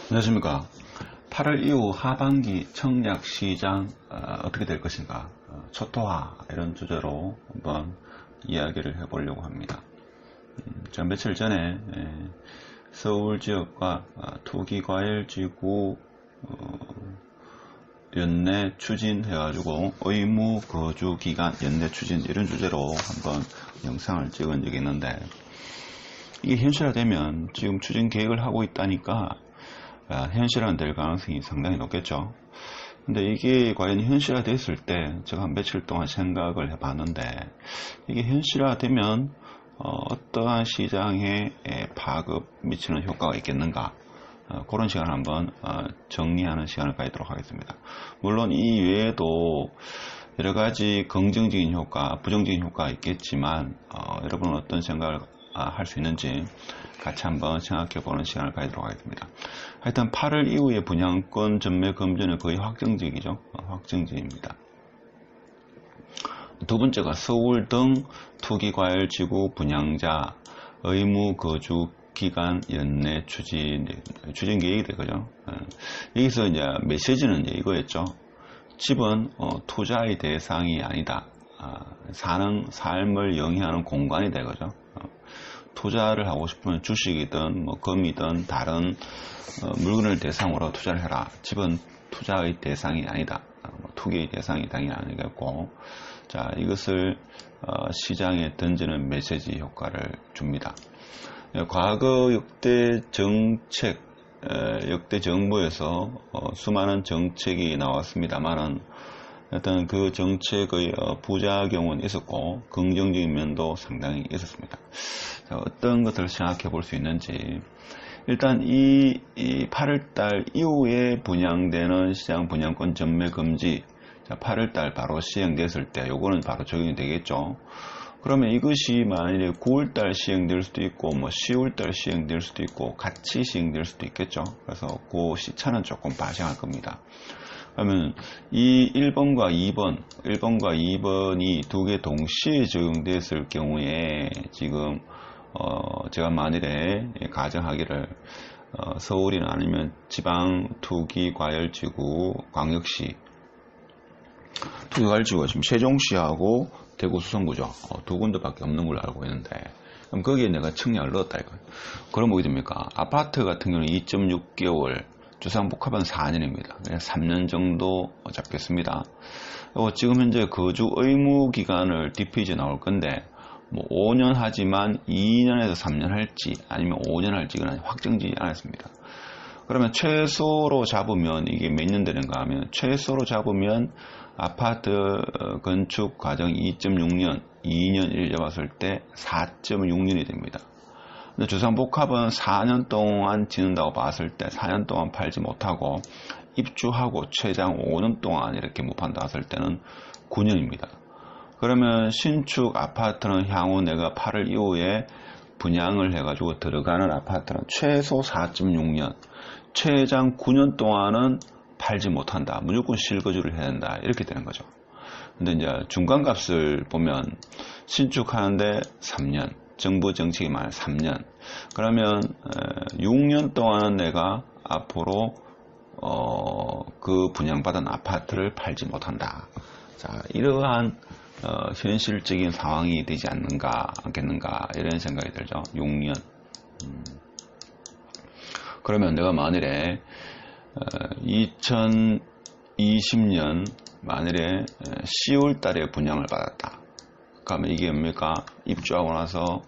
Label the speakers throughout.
Speaker 1: 안녕하십니까. 8월 이후 하반기 청약시장 어떻게 될 것인가, 초토화 이런 주제로 한번 이야기를 해보려고 합니다. 제가 며칠 전에 서울 지역과 투기과열지구 연내 추진해가지고 의무 거주 기간 연내 추진 이런 주제로 한번 영상을 찍은 적이 있는데, 이게 현실화되면 지금 추진 계획을 하고 있다니까 현실화될 가능성이 상당히 높겠죠. 근데 이게 과연 현실화 됐을 때 제가 한 며칠 동안 생각을 해봤는데, 이게 현실화되면 어떠한 시장에 파급 미치는 효과가 있겠는가, 그런 시간을 한번 정리하는 시간을 가지도록 하겠습니다. 물론 이 외에도 여러가지 긍정적인 효과, 부정적인 효과가 있겠지만 여러분은 어떤 생각을 할 수 있는지 같이 한번 생각해 보는 시간을 가지도록 하겠습니다. 하여튼 8월 이후에 분양권 전매 금지는 거의 확정적이죠. 확정적입니다. 두 번째가 서울 등 투기과열지구 분양자 의무 거주 기간 연내 추진 계획이 되거든요. 여기서 이제 메시지는 이제 이거였죠. 집은 투자의 대상이 아니다. 사는 삶을 영위하는 공간이 되거죠. 투자를 하고 싶으면 주식이든 금이든 다른 물건을 대상으로 투자를 해라. 집은 투자의 대상이 아니다. 투기의 대상이 당연히 아니겠고, 자, 이것을 시장에 던지는 메시지 효과를 줍니다. 과거 역대 정책, 역대 정부에서 수많은 정책이 나왔습니다만은 일단 그 정책의 부작용은 있었고 긍정적인 면도 상당히 있었습니다. 자, 어떤 것들을 생각해 볼 수 있는지, 일단 이 8월달 이후에 분양되는 시장 분양권 전매 금지, 자, 8월달 바로 시행됐을 때 요거는 바로 적용이 되겠죠. 그러면 이것이 만일에 9월달 시행될 수도 있고 10월달 시행될 수도 있고 같이 시행될 수도 있겠죠. 그래서 그 시차는 조금 발생할 겁니다. 그러면 이 1번과 2번이 두 개 동시에 적용됐을 경우에 지금 제가 만일에 가정하기를 서울이나 아니면 지방 투기과열지구 광역시 투기과열지구가 지금 세종시하고 대구 수성구죠. 두 군데밖에 없는 걸로 알고 있는데, 그럼 거기에 내가 청약을 넣었다 이거. 그럼 뭐게 됩니까? 아파트 같은 경우는 2.6개월, 주상복합은 4년입니다. 3년 정도 잡겠습니다. 지금 현재 거주 의무 기간을 DPG 나올 건데 5년 하지만 2년에서 3년 할지 아니면 5년 할지 그건 확정지지 않았습니다. 그러면 최소로 잡으면 이게 몇 년 되는가 하면, 최소로 잡으면 아파트 건축 과정 2.6년, 2년 잡았을 때 4.6년이 됩니다. 근데 주상복합은 4년 동안 지는다고 봤을 때 4년 동안 팔지 못하고 입주하고 최장 5년 동안 이렇게 못 판다 했을 때는 9년입니다. 그러면 신축 아파트는 향후 내가 8월 이후에 분양을 해가지고 들어가는 아파트는 최소 4.6년, 최장 9년 동안은 팔지 못한다. 무조건 실거주를 해야 된다. 이렇게 되는 거죠. 근데 이제 중간값을 보면 신축하는데 3년, 정부 정책이 말 3년. 그러면 6년 동안은 내가 앞으로 그 분양받은 아파트를 팔지 못한다. 자, 이러한 현실적인 상황이 되지 않겠는가 이런 생각이 들죠. 6년. 그러면 내가 만일에 2020년 만일에 10월 달에 분양을 받았다. 그러면 이게 뭡니까? 입주하고 나서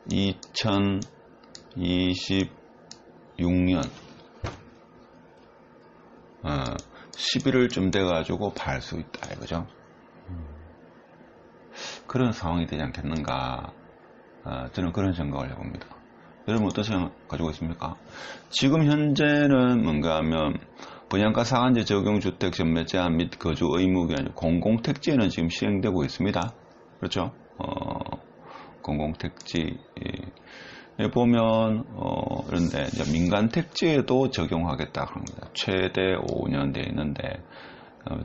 Speaker 1: 2026년 11월쯤 돼가지고 팔 수 있다 이거죠. 그런 상황이 되지 않겠는가, 저는 그런 생각을 해봅니다. 여러분 어떤 생각 가지고 있습니까? 지금 현재는 뭔가 하면 분양가 상한제 적용 주택 전매 제한 및 거주 의무가 아니고 공공택지에는 지금 시행되고 있습니다. 그렇죠? 공공택지에 보면 그런데 이제 민간택지에도 적용하겠다 합니다. 최대 5년 돼 있는데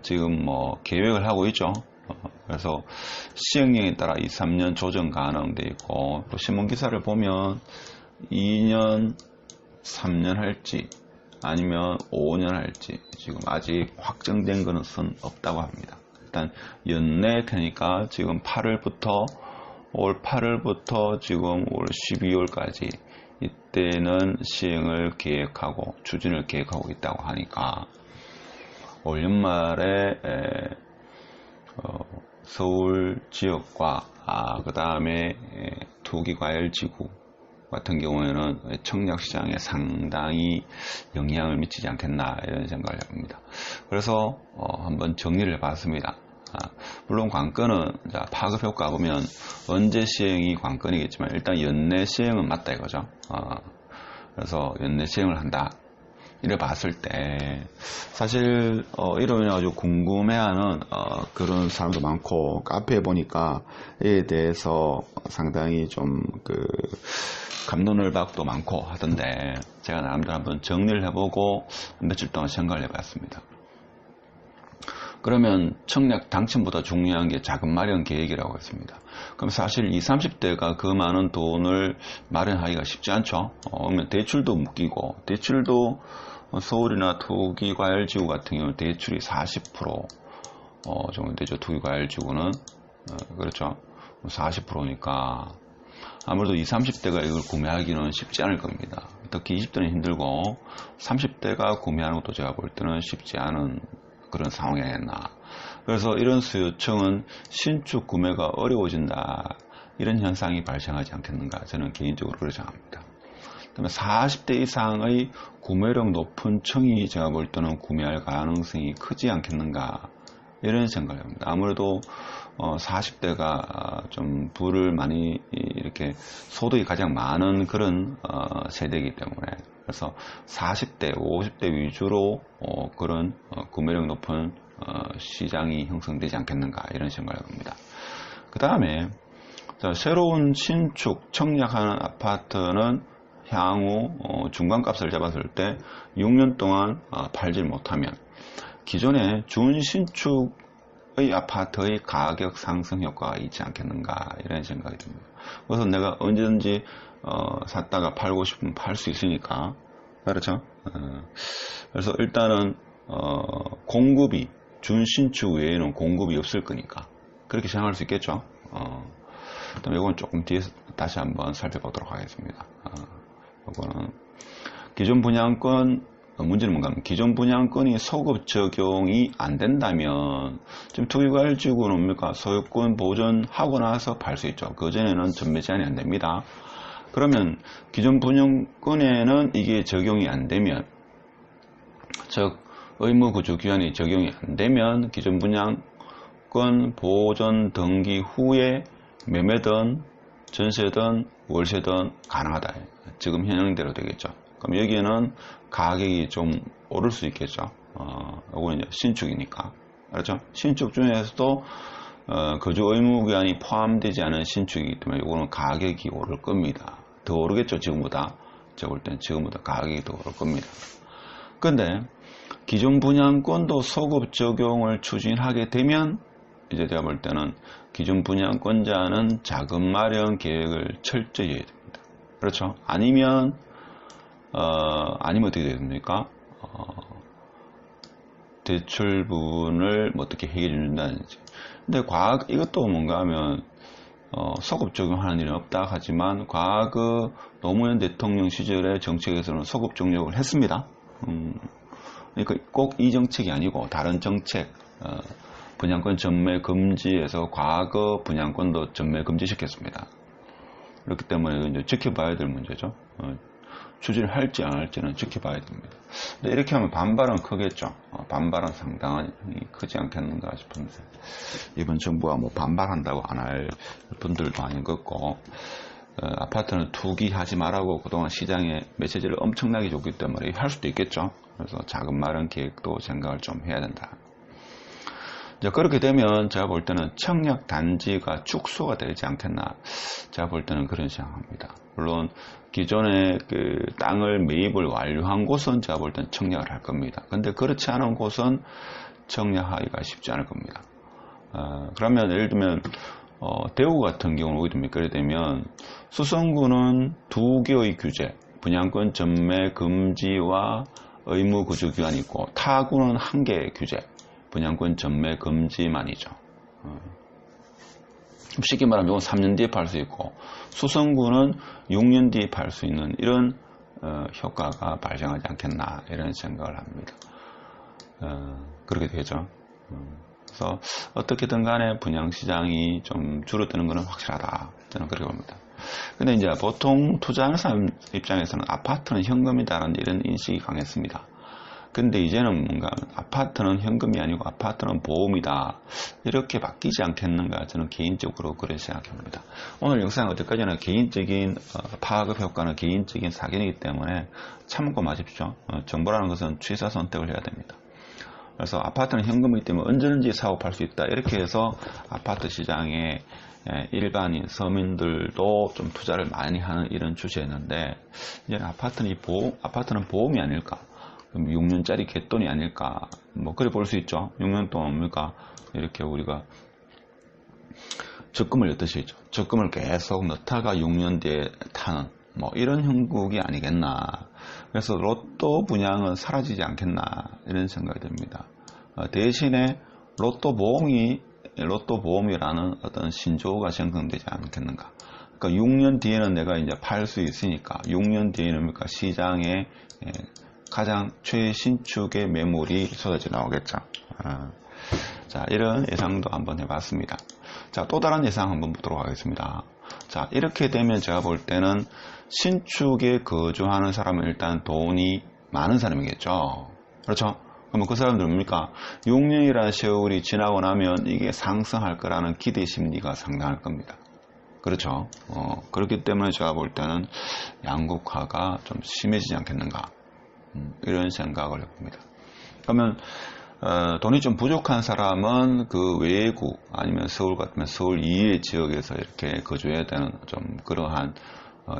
Speaker 1: 지금 뭐 계획을 하고 있죠. 그래서 시행령에 따라 2, 3년 조정 가능돼 있고, 또 신문기사를 보면 2년, 3년 할지 아니면 5년 할지 지금 아직 확정된 것은 없다고 합니다. 일단 연내 테니까 지금 올 8월부터 지금 올 12월까지 이때는 시행을 계획하고 추진을 계획하고 있다고 하니까 올 연말에 서울 지역과 그 다음에 투기과열지구 같은 경우에는 청약시장에 상당히 영향을 미치지 않겠나 이런 생각을 해봅니다. 그래서 한번 정리를 해봤습니다. 물론 관건은 파급효과 보면 언제 시행이 관건이겠지만 일단 연내 시행은 맞다 이거죠. 그래서 연내 시행을 한다 이래 봤을 때 사실 이로 인해 가지고 궁금해하는 그런 사람도 많고 카페에 보니까 이에 대해서 상당히 좀 갑론을박도 많고 하던데 제가 나름대로 한번 정리를 해보고 며칠 동안 생각을 해봤습니다. 그러면 청약 당첨보다 중요한 게 자금 마련 계획이라고 했습니다. 그럼 사실 20, 30대가 그 많은 돈을 마련하기가 쉽지 않죠. 그러면 대출도 묶이고, 대출도 서울이나 투기과열지구 같은 경우는 대출이 40% 정도 되죠. 투기과열지구는 그렇죠. 40%니까 아무래도 20, 30대가 이걸 구매하기는 쉽지 않을 겁니다. 특히 20대는 힘들고 30대가 구매하는 것도 제가 볼 때는 쉽지 않은 그런 상황이겠나. 그래서 이런 수요층은 신축 구매가 어려워진다. 이런 현상이 발생하지 않겠는가. 저는 개인적으로 그렇게 생각합니다. 그다음에 40대 이상의 구매력 높은 층이 제가 볼 때는 구매할 가능성이 크지 않겠는가. 이런 생각을 합니다. 아무래도 40대가 좀 부를 많이 이렇게 소득이 가장 많은 그런 세대이기 때문에 그래서 40대, 50대 위주로 그런 구매력 높은 시장이 형성되지 않겠는가 이런 생각을 합니다. 그 다음에 새로운 신축 청약하는 아파트는 향후 중간값을 잡았을 때 6년 동안 팔질 못하면 기존의 준신축의 아파트의 가격 상승 효과가 있지 않겠는가 이런 생각이 듭니다. 그래서 내가 언제든지 샀다가 팔고 싶으면 팔 수 있으니까 그렇죠. 그래서 일단은 공급이 준신축 외에는 공급이 없을 거니까 그렇게 생각할 수 있겠죠. 그다음에 이건 조금 뒤에서 다시 한번 살펴보도록 하겠습니다. 이거는 기존 분양권 문제는 뭔가 하면 기존 분양권이 소급 적용이 안 된다면 지금 투기과열지구는 뭡니까? 소유권 보존하고 나서 팔 수 있죠. 그전에는 전매 제한이 안 됩니다. 그러면 기존 분양권에는 이게 적용이 안 되면 즉 의무구조기한이 적용이 안 되면 기존 분양권 보존 등기 후에 매매든 전세든 월세든 가능하다. 지금 현행대로 되겠죠. 그럼 여기에는 가격이 좀 오를 수 있겠죠. 이거는 신축이니까. 그렇죠? 신축 중에서도 거주 의무기한이 포함되지 않은 신축이기 때문에 이거는 가격이 오를 겁니다. 더 오르겠죠, 지금보다. 제가 볼 때는 지금보다 가격이 더 오를 겁니다. 근데 기존 분양권도 소급 적용을 추진하게 되면 이제 제가 볼 때는 기존 분양권자는 자금 마련 계획을 철저히 해야 됩니다. 그렇죠? 아니면 어떻게 됩니까? 대출 부분을 어떻게 해결해 준다든지. 근데 이것도 뭔가 하면, 소급 적용하는 일은 없다 하지만, 과거 노무현 대통령 시절의 정책에서는 소급 적용을 했습니다. 그러니까 꼭 이 정책이 아니고, 다른 정책, 분양권 전매 금지에서 과거 분양권도 전매 금지시켰습니다. 그렇기 때문에 이제 지켜봐야 될 문제죠. 추진을 할지 안 할지는 지켜봐야 됩니다. 근데 이렇게 하면 반발은 크겠죠. 반발은 상당히 크지 않겠는가 싶은데 이번 정부가 뭐 반발한다고 안 할 분들도 아닌 것 같고 아파트는 투기하지 말라고 그동안 시장에 메시지를 엄청나게 줬기 때문에 할 수도 있겠죠. 그래서 자금 마련 계획도 생각을 좀 해야 된다. 이제 그렇게 되면 제가 볼 때는 청약 단지가 축소가 되지 않겠나. 제가 볼 때는 그런 생각합니다. 물론 기존에 그 땅을 매입을 완료한 곳은 제가 볼 때는 청약을 할 겁니다. 근데 그렇지 않은 곳은 청약하기가 쉽지 않을 겁니다. 그러면 예를 들면 대구 같은 경우는 오게 됩니까? 예를 들면 수성구는 2개의 규제, 분양권 전매 금지와 의무 구조기간이 있고, 타구는 1개의 규제, 분양권 전매 금지만이죠. 쉽게 말하면 이건 3년 뒤에 팔 수 있고, 수성구는 6년 뒤에 팔 수 있는 이런 효과가 발생하지 않겠나 이런 생각을 합니다. 그렇게 되죠. 그래서 어떻게든 간에 분양시장이 좀 줄어드는 것은 확실하다. 저는 그렇게 봅니다. 근데 이제 보통 투자하는 사람 입장에서는 아파트는 현금이다라는 이런 인식이 강했습니다. 근데 이제는 뭔가 아파트는 현금이 아니고 아파트는 보험이다. 이렇게 바뀌지 않겠는가 저는 개인적으로 그렇게 생각합니다. 오늘 영상 어디까지나 개인적인 파급 효과는 개인적인 사견이기 때문에 참고 마십시오. 정보라는 것은 취사 선택을 해야 됩니다. 그래서 아파트는 현금이기 때문에 언제든지 사고 팔 수 있다. 이렇게 해서 아파트 시장에 일반인 서민들도 좀 투자를 많이 하는 이런 추세였는데, 이제는 아파트는 보험이 아닐까? 6년짜리 갯돈이 아닐까? 뭐 그래 볼 수 있죠. 6년 동안 뭡니까? 이렇게 우리가 적금을 넣듯이 있죠. 적금을 계속 넣다가 6년 뒤에 타는 뭐 이런 형국이 아니겠나. 그래서 로또 분양은 사라지지 않겠나 이런 생각이 듭니다. 대신에 로또 보험이라는 어떤 신조어가 생성되지 않겠는가. 그러니까 6년 뒤에는 내가 이제 팔 수 있으니까 6년 뒤에는 뭡니까? 시장에 가장 최신축의 매물이 쏟아져 나오겠죠. 자, 이런 예상도 한번 해봤습니다. 자, 또 다른 예상 한번 보도록 하겠습니다. 자, 이렇게 되면 제가 볼 때는 신축에 거주하는 사람은 일단 돈이 많은 사람이겠죠. 그렇죠? 그러면 그 사람들은 뭡니까? 6년이라는 세월이 지나고 나면 이게 상승할 거라는 기대 심리가 상당할 겁니다. 그렇죠? 그렇기 때문에 제가 볼 때는 양극화가 좀 심해지지 않겠는가. 이런 생각을 해봅니다. 그러면 돈이 좀 부족한 사람은 그 외구 아니면 서울 같으면 서울 이외의 지역에서 이렇게 거주해야 되는 좀 그러한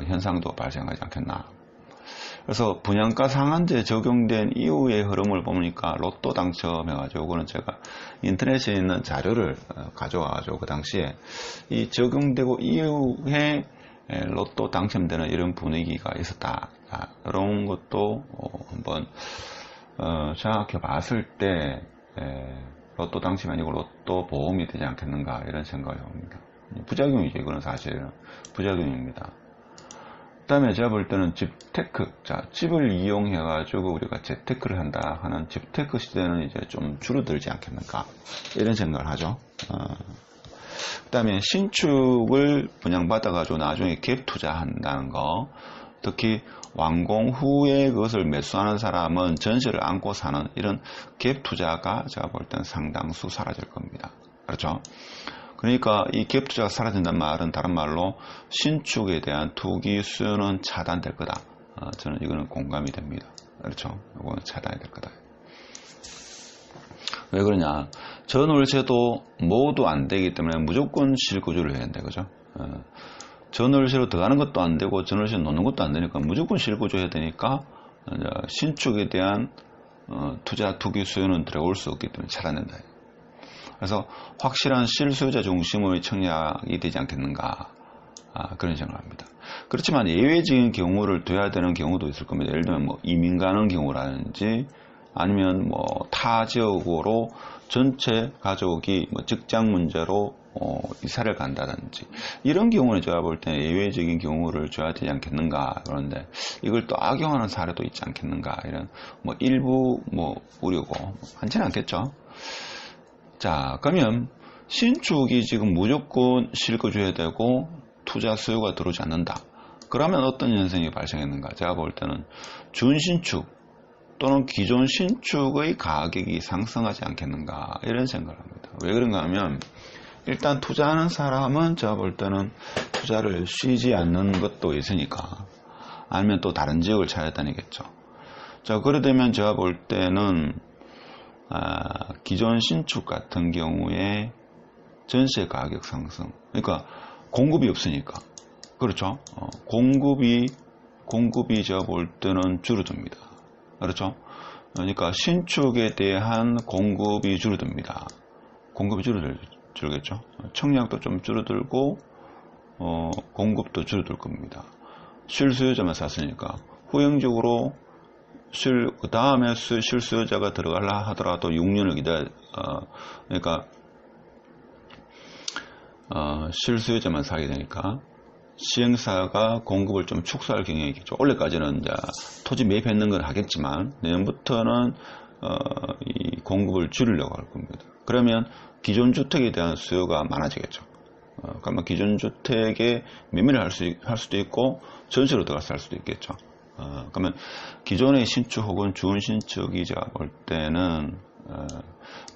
Speaker 1: 현상도 발생하지 않겠나. 그래서 분양가 상한제 적용된 이후의 흐름을 보니까 로또 당첨해가지고, 그거는 제가 인터넷에 있는 자료를 가져와가지고 그 당시에 이 적용되고 이후에 로또 당첨되는 이런 분위기가 있었다. 이런 것도 한번 생각해 봤을 때 로또 당첨이 아니고 로또 보험이 되지 않겠는가 이런 생각을 합니다. 부작용이죠. 이거는 사실은 부작용입니다. 그 다음에 제가 볼 때는 집테크, 자, 집을 이용해 가지고 우리가 재테크를 한다 하는 집테크 시대는 이제 좀 줄어들지 않겠는가 이런 생각을 하죠. 그 다음에 신축을 분양받아 가지고 나중에 갭 투자한다는 거, 특히 완공 후에 그것을 매수하는 사람은 전세를 안고 사는 이런 갭 투자가 제가 볼 때는 상당수 사라질 겁니다. 그렇죠? 그러니까 이 갭 투자가 사라진다는 말은 다른 말로 신축에 대한 투기 수요는 차단될 거다. 저는 이거는 공감이 됩니다. 그렇죠? 이거는 차단이 될 거다. 왜 그러냐? 전월세도 모두 안 되기 때문에 무조건 실거주를 해야 된다. 그죠? 전월세로 들어가는 것도 안 되고 전월세 놓는 것도 안 되니까 무조건 실거주 해야 되니까 신축에 대한 투자 투기 수요는 들어올 수 없기 때문에 차단된다. 그래서 확실한 실수요자 중심의 청약이 되지 않겠는가, 그런 생각을 합니다. 그렇지만 예외적인 경우를 둬야 되는 경우도 있을 겁니다. 예를 들면 뭐 이민 가는 경우라든지 아니면 뭐 타 지역으로 전체 가족이 뭐 직장 문제로 이사를 간다든지 이런 경우는 제가 볼 때는 예외적인 경우를 줘야 되지 않겠는가. 그런데 이걸 또 악용하는 사례도 있지 않겠는가, 이런 뭐 일부 뭐 우려고 많지는 않겠죠. 자, 그러면 신축이 지금 무조건 실거주해야 되고 투자 수요가 들어오지 않는다. 그러면 어떤 현상이 발생했는가? 제가 볼 때는 준신축 또는 기존 신축의 가격이 상승하지 않겠는가 이런 생각을 합니다. 왜 그런가 하면 일단 투자하는 사람은 제가 볼 때는 투자를 쉬지 않는 것도 있으니까, 아니면 또 다른 지역을 찾아다니겠죠. 자, 그래 되면 제가 볼 때는 기존 신축 같은 경우에 전세 가격 상승, 그러니까 공급이 없으니까, 그렇죠? 공급이 제가 볼 때는 줄어듭니다. 그렇죠? 그러니까 신축에 대한 공급이 줄어듭니다. 공급이 줄겠죠. 청약도 좀 줄어들고 공급도 줄어들 겁니다. 실수요자만 샀으니까 후행적으로 그 다음에 실수요자가 들어가려 하더라도 6년을 그러니까 실수요자만 사게 되니까 시행사가 공급을 좀 축소할 경향이 있겠죠. 올해까지는 이제 토지 매입했는 건 하겠지만 내년부터는 이 공급을 줄이려고 할 겁니다. 그러면 기존 주택에 대한 수요가 많아지겠죠. 그러면 기존 주택에 매매를 할 수도 있고 전세로 들어가서 할 수도 있겠죠. 그러면 기존의 신축 혹은 좋은 신축이자 볼 때는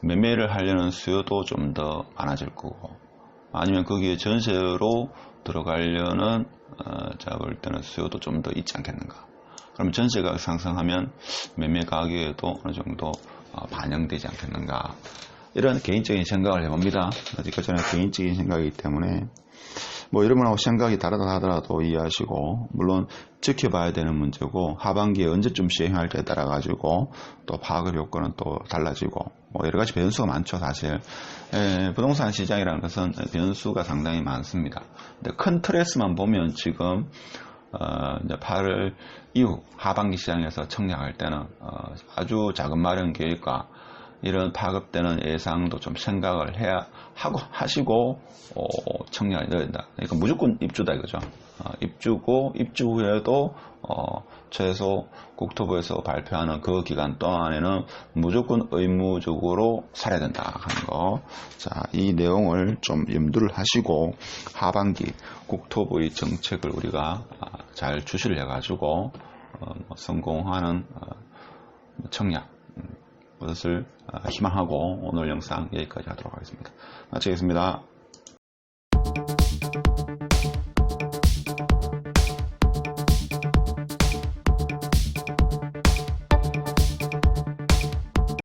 Speaker 1: 매매를 하려는 수요도 좀 더 많아질 거고, 아니면 거기에 전세로 들어가려는 제가 볼 때는 수요도 좀 더 있지 않겠는가. 그러면 전세가 상승하면 매매 가격에도 어느 정도 반영되지 않겠는가. 이런 개인적인 생각을 해봅니다. 아직까지는 개인적인 생각이기 때문에 뭐 여러분하고 생각이 다르다 하더라도 이해하시고, 물론 지켜봐야 되는 문제고 하반기에 언제쯤 시행할지에 따라 가지고 또 파급 효과는 또 달라지고 뭐 여러 가지 변수가 많죠. 사실 부동산 시장이라는 것은 변수가 상당히 많습니다. 근데 큰 틀에서만 보면 지금 이제 8월 이후 하반기 시장에서 청약할 때는 아주 작은 마련 계획과 이런 파급되는 예상도 좀 생각을 하시고 청약을 넣어야 된다. 그러니까 무조건 입주다 이거죠. 입주고 입주 후에도 최소 국토부에서 발표하는 그 기간 동안에는 무조건 의무적으로 살아야 된다 하는 거. 자, 이 내용을 좀 염두를 하시고 하반기 국토부의 정책을 우리가 잘 주시를 해가지고 성공하는 청약 것을 희망하고 오늘 영상 여기까지 하도록 하겠습니다. 마치겠습니다.